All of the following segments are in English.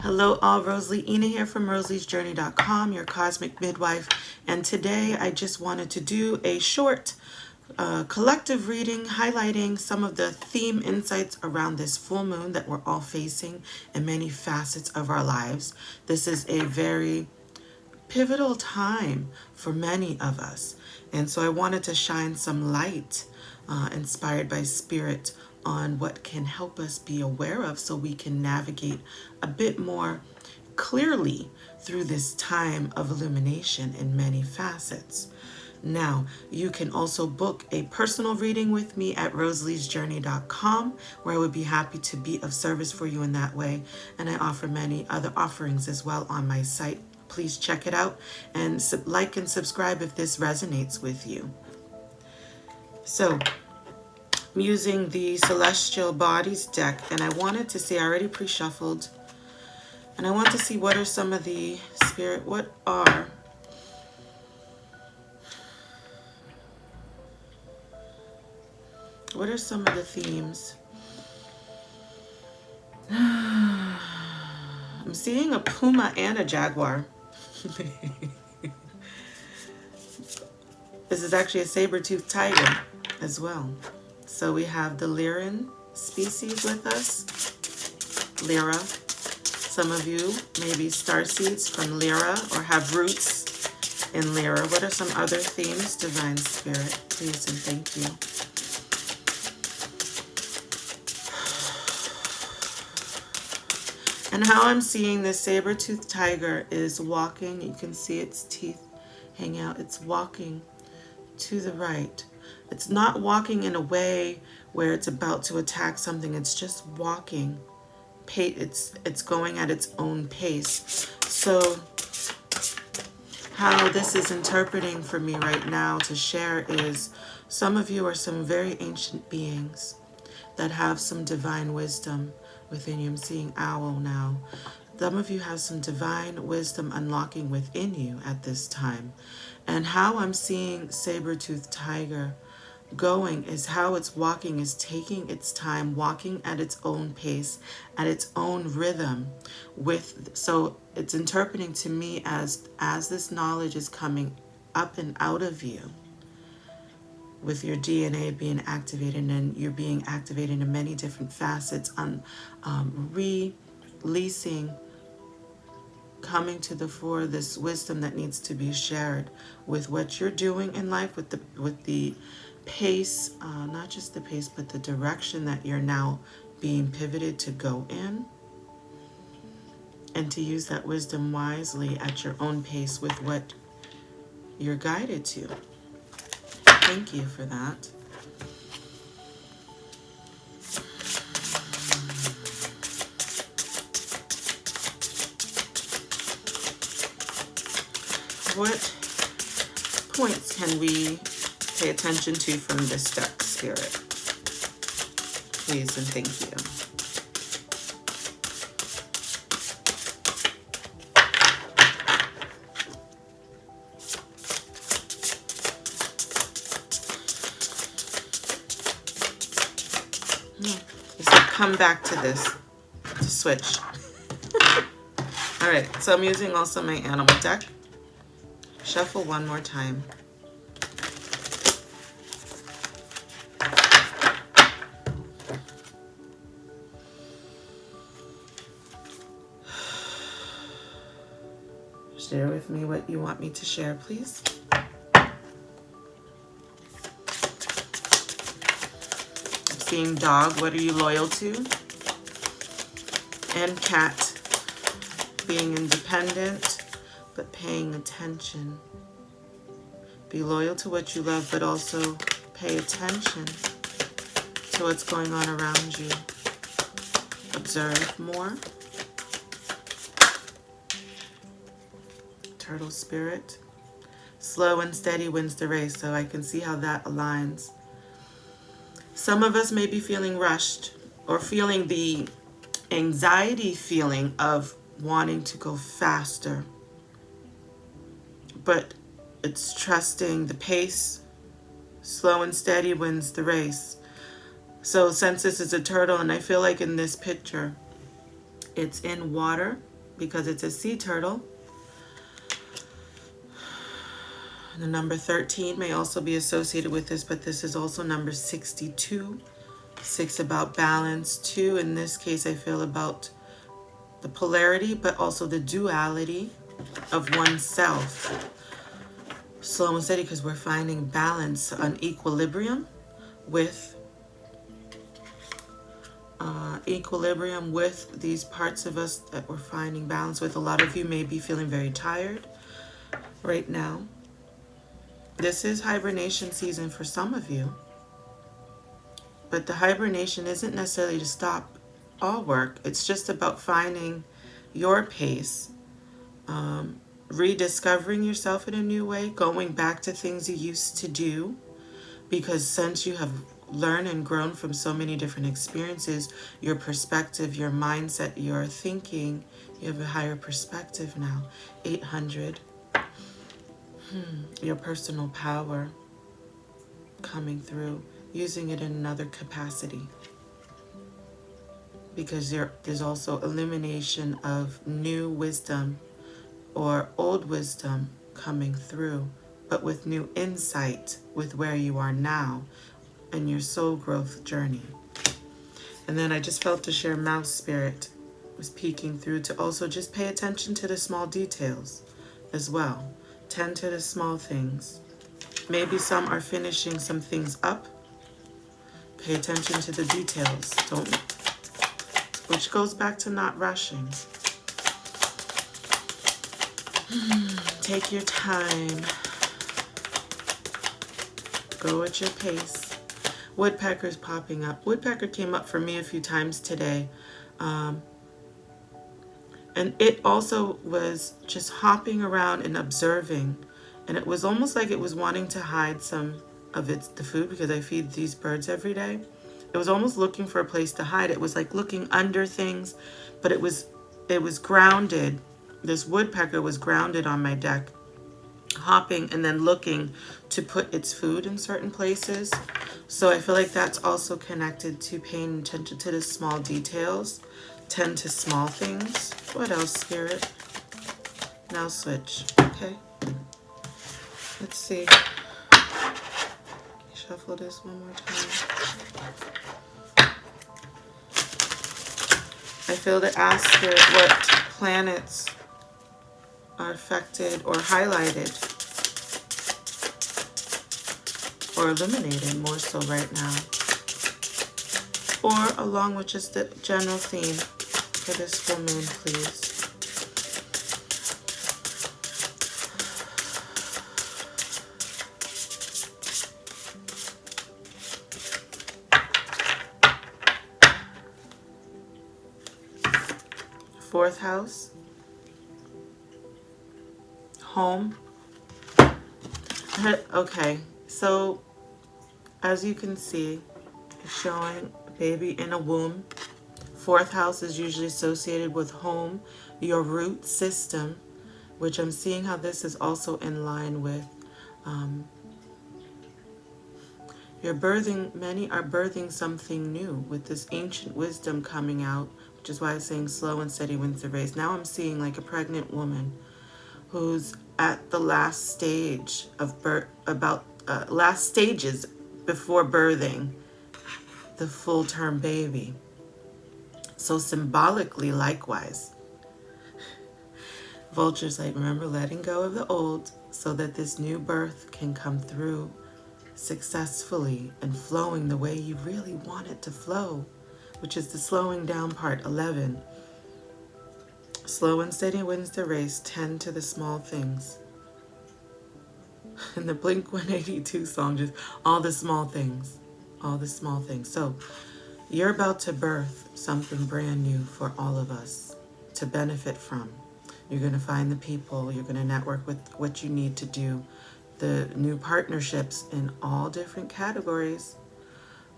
Hello all, Rosalie Ina here from rosaliesjourney.com, your cosmic midwife. And today I just wanted to do a short collective reading highlighting some of the theme insights around this full moon that we're all facing in many facets of our lives. This is a very pivotal time for many of us. And so I wanted to shine some light inspired by spirit on what can help us be aware of so we can navigate a bit more clearly through this time of illumination in many facets. Now, you can also book a personal reading with me at rosaliesjourney.com, where I would be happy to be of service for you in that way. And I offer many other offerings as well on my site. Please check it out and like and subscribe if this resonates with you. So, I'm using the Celestial Bodies deck, and I wanted to see, I already pre-shuffled, and I want to see what are some of the spirit, what are some of the themes? I'm seeing a puma and a jaguar. This is actually a saber-toothed tiger as well. So we have the Lyran species with us, Lyra. Some of you may be starseeds from Lyra or have roots in Lyra. What are some other themes, Divine Spirit? Please and thank you. And how I'm seeing this saber-toothed tiger is walking. You can see its teeth hang out. It's walking to the right. It's not walking in a way where it's about to attack something. It's just walking. It's going at its own pace. So how this is interpreting for me right now to share is some of you are some very ancient beings that have some divine wisdom within you. I'm seeing owl now. Some of you have some divine wisdom unlocking within you at this time. And how I'm seeing saber-toothed tiger going is how it's walking is taking its time, walking at its own pace, at its own rhythm. So it's interpreting to me as this knowledge is coming up and out of you, with your DNA being activated, and you're being activated in many different facets, on releasing, coming to the fore, this wisdom that needs to be shared with what you're doing in life, with the pace, not just the pace, but the direction that you're now being pivoted to go in, and to use that wisdom wisely at your own pace with what you're guided to. Thank you for that. What points can we pay attention to from this deck, Spirit? Please and thank you. So come back to this, to switch. All right, so I'm using also my animal deck. Shuffle one more time. Share with me what you want me to share, please. Seeing dog, what are you loyal to? And cat, being independent, but paying attention. Be loyal to what you love, but also pay attention to what's going on around you. Observe more. Turtle Spirit. Slow and steady wins the race, so I can see how that aligns. Some of us may be feeling rushed, or feeling the anxiety feeling of wanting to go faster. But it's trusting the pace. Slow and steady wins the race. So since this is a turtle, and I feel like in this picture, it's in water, because it's a sea turtle. The number 13 may also be associated with this, but this is also number 62. 6 about balance. 2 in this case I feel about the polarity, but also the duality of oneself. Slow and steady because we're finding balance, an equilibrium with these parts of us that we're finding balance with. A lot of you may be feeling very tired right now. This is hibernation season for some of you, but the hibernation isn't necessarily to stop all work. It's just about finding your pace, rediscovering yourself in a new way, going back to things you used to do, because since you have learned and grown from so many different experiences, your perspective, your mindset, your thinking, you have a higher perspective now. 800. Your personal power coming through, using it in another capacity. Because there's also elimination of new wisdom or old wisdom coming through, but with new insight with where you are now in your soul growth journey. And then I just felt to share mouse spirit was peeking through to also just pay attention to the small details as well. Tend to the small things. Maybe some are finishing some things up. Pay attention to the details. Which goes back to not rushing. Take your time. Go at your pace. Woodpecker's popping up. Woodpecker came up for me a few times today. And it also was just hopping around and observing. And it was almost like it was wanting to hide some of the food, because I feed these birds every day. It was almost looking for a place to hide. It was like looking under things, but it was grounded. This woodpecker was grounded on my deck, hopping and then looking to put its food in certain places. So I feel like that's also connected to paying attention to the small details. Tend to small things. What else, Spirit? Now switch. Okay. Let's see. Shuffle this one more time. I feel to ask Spirit what planets are affected or highlighted or illuminated more so right now. Or along with just the general theme for this full moon, please. Fourth house, home. Okay, so as you can see, it's showing a baby in a womb. Fourth house is usually associated with home, your root system, which I'm seeing how this is also in line with your birthing. Many are birthing something new with this ancient wisdom coming out, which is why I'm saying slow and steady wins the race. Now I'm seeing like a pregnant woman who's at the last stage of birth, last stages before birthing the full-term baby. So symbolically, likewise, Vulture's like, remember letting go of the old so that this new birth can come through successfully and flowing the way you really want it to flow, which is the slowing down part. 11. Slow and steady wins the race. Tend to the small things. And the Blink-182 song, just all the small things. All the small things. So you're about to birth something brand new for all of us to benefit from. You're going to find the people. You're going to network with what you need to do. The new partnerships in all different categories,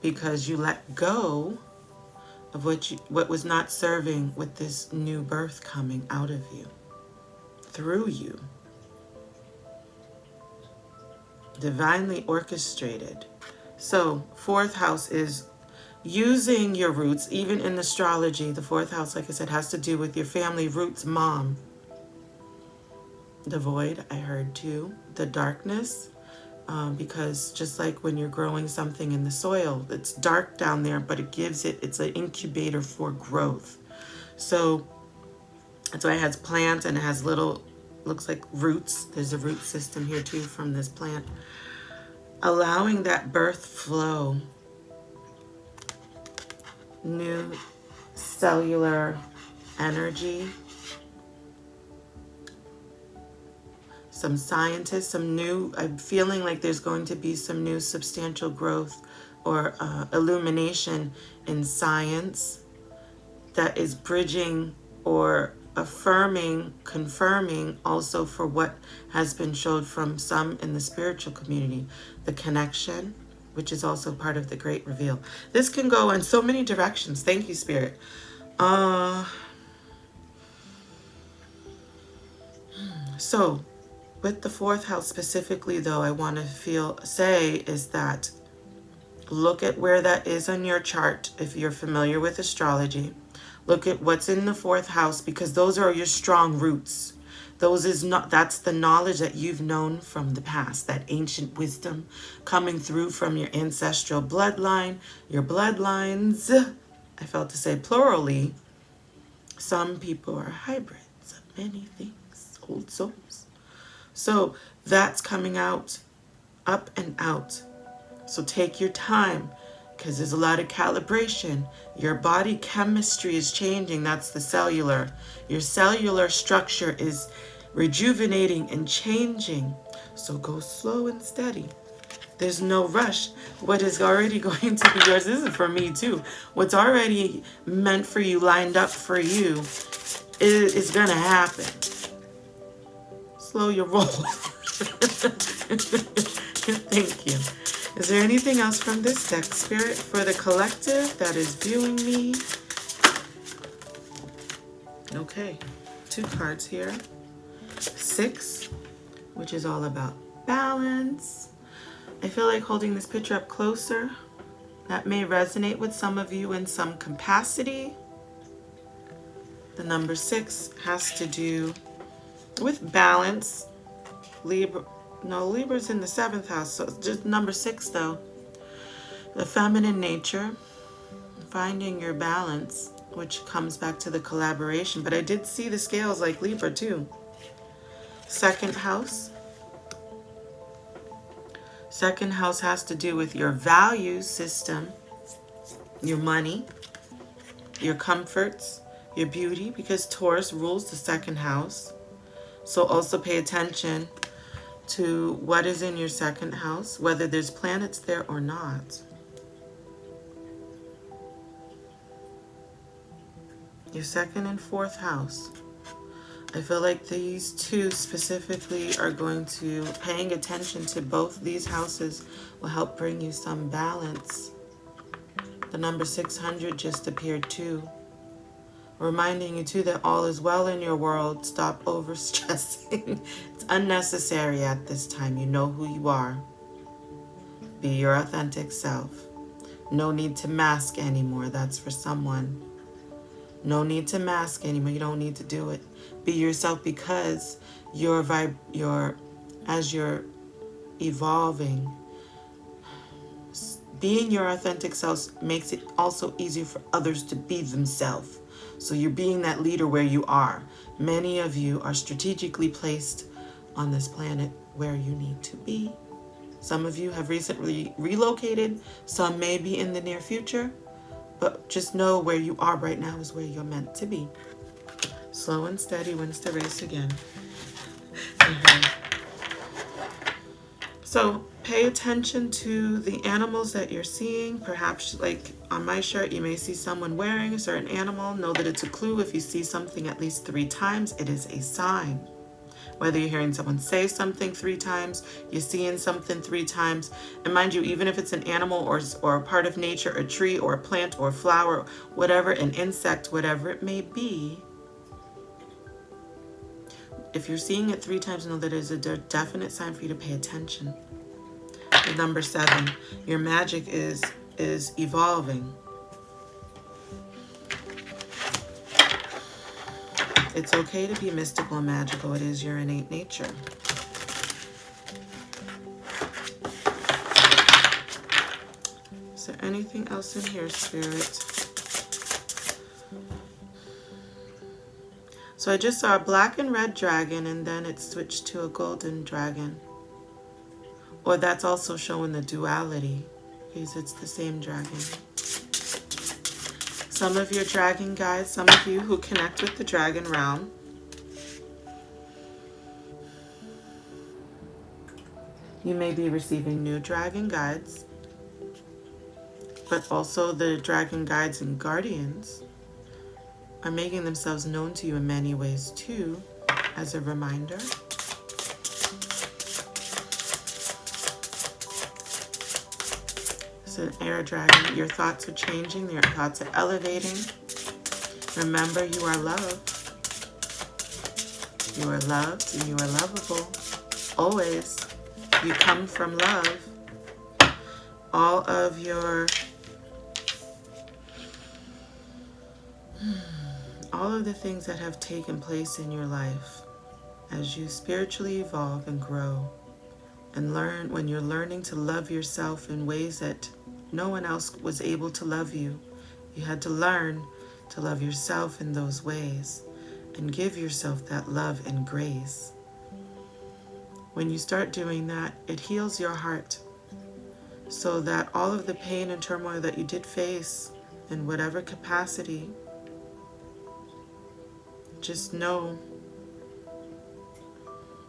because you let go of what was not serving with this new birth coming out of you, through you. Divinely orchestrated. So fourth house is using your roots, even in astrology, the fourth house, like I said, has to do with your family roots, mom. The void, I heard too. The darkness, because just like when you're growing something in the soil, it's dark down there, but it's an incubator for growth. So that's why it has plants and it has little, looks like roots. There's a root system here too from this plant. Allowing that birth flow, new cellular energy, some scientists, I'm feeling like there's going to be some new substantial growth or illumination in science that is bridging or affirming, confirming also for what has been showed from some in the spiritual community, the connection, which is also part of the great reveal. This can go in so many directions. Thank you, Spirit. So with the fourth house specifically, though, I want to say is that look at where that is on your chart. If you're familiar with astrology, look at what's in the fourth house, because those are your strong roots. That's the knowledge that you've known from the past, that ancient wisdom coming through from your ancestral bloodline, your bloodlines. I felt to say plurally. Some people are hybrids of many things, old souls. So that's coming out, up and out. So take your time, because there's a lot of calibration. Your body chemistry is changing. That's the cellular. Your cellular structure is rejuvenating and changing. So go slow and steady. There's no rush. What is already going to be yours, this is for me too. What's already meant for you, lined up for you, is going to happen. Slow your roll. Thank you. Is there anything else from this deck, Spirit, for the collective that is viewing me? Okay, 2 cards here. 6, which is all about balance. I feel like holding this picture up closer. That may resonate with some of you in some capacity. The number 6 has to do with balance. Libra's in the 7th house, so just number 6 though. The feminine nature, finding your balance, which comes back to the collaboration. But I did see the scales like Libra too. 2nd house. 2nd house has to do with your value system, your money, your comforts, your beauty, because Taurus rules the 2nd house. So also pay attention to what is in your 2nd house, whether there's planets there or not. Your 2nd and 4th house. I feel like these two specifically are going to, paying attention to both these houses will help bring you some balance. The number 600 just appeared too. Reminding you too that all is well in your world. Stop overstressing. It's unnecessary at this time. You know who you are. Be your authentic self. No need to mask anymore. That's for someone. No need to mask anymore. You don't need to do it. Be yourself, because as you're evolving, being your authentic self makes it also easier for others to be themselves. So you're being that leader where you are. Many of you are strategically placed on this planet where you need to be. Some of you have recently relocated. Some may be in the near future. But just know where you are right now is where you're meant to be. Slow and steady wins the race again. So pay attention to the animals that you're seeing. Perhaps like on my shirt, you may see someone wearing a certain animal. Know that it's a clue. If you see something at least 3 times, it is a sign. Whether you're hearing someone say something 3 times, you're seeing something 3 times. And mind you, even if it's an animal or a part of nature, a tree or a plant or a flower, whatever, an insect, whatever it may be, if you're seeing it 3 times, know that it is a definite sign for you to pay attention. The number 7, your magic is evolving. It's okay to be mystical and magical. It is your innate nature. Is there anything else in here, Spirit? So I just saw a black and red dragon, and then it switched to a golden dragon. Or that's also showing the duality, because it's the same dragon. Some of your dragon guides, some of you who connect with the dragon realm, you may be receiving new dragon guides, but also the dragon guides and guardians are making themselves known to you in many ways too, as a reminder. It's an air dragon. Your thoughts are changing, your thoughts are elevating. Remember, you are loved. You are loved and you are lovable. Always. You come from love. All of the things that have taken place in your life as you spiritually evolve and grow and learn, when you're learning to love yourself in ways that no one else was able to love you, you had to learn to love yourself in those ways and give yourself that love and grace. When you start doing that, it heals your heart so that all of the pain and turmoil that you did face in whatever capacity, just know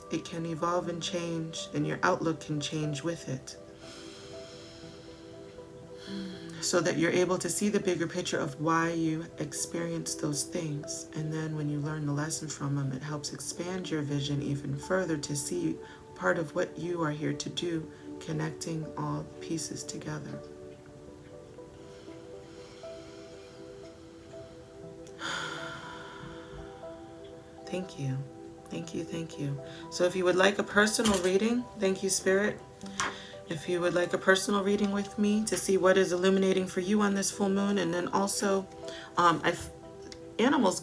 it can evolve and change, and your outlook can change with it, so that you're able to see the bigger picture of why you experienced those things. And then when you learn the lesson from them, it helps expand your vision even further to see part of what you are here to do, connecting all pieces together. Thank you. Thank you, thank you. So if you would like a personal reading, thank you, Spirit. If you would like a personal reading with me to see what is illuminating for you on this full moon, and then also, animal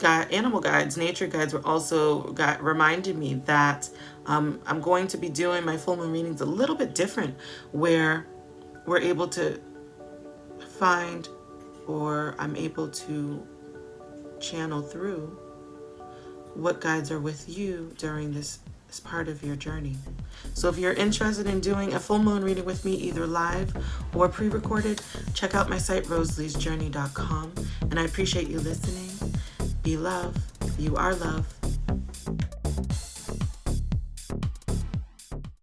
guides, nature guides were also reminded me that I'm going to be doing my full moon readings a little bit different, where we're able to find, or I'm able to channel through what guides are with you during this part of your journey. So if you're interested in doing a full moon reading with me, either live or pre-recorded, check out my site, rosaliesjourney.com. And I appreciate you listening. Be love. You are love.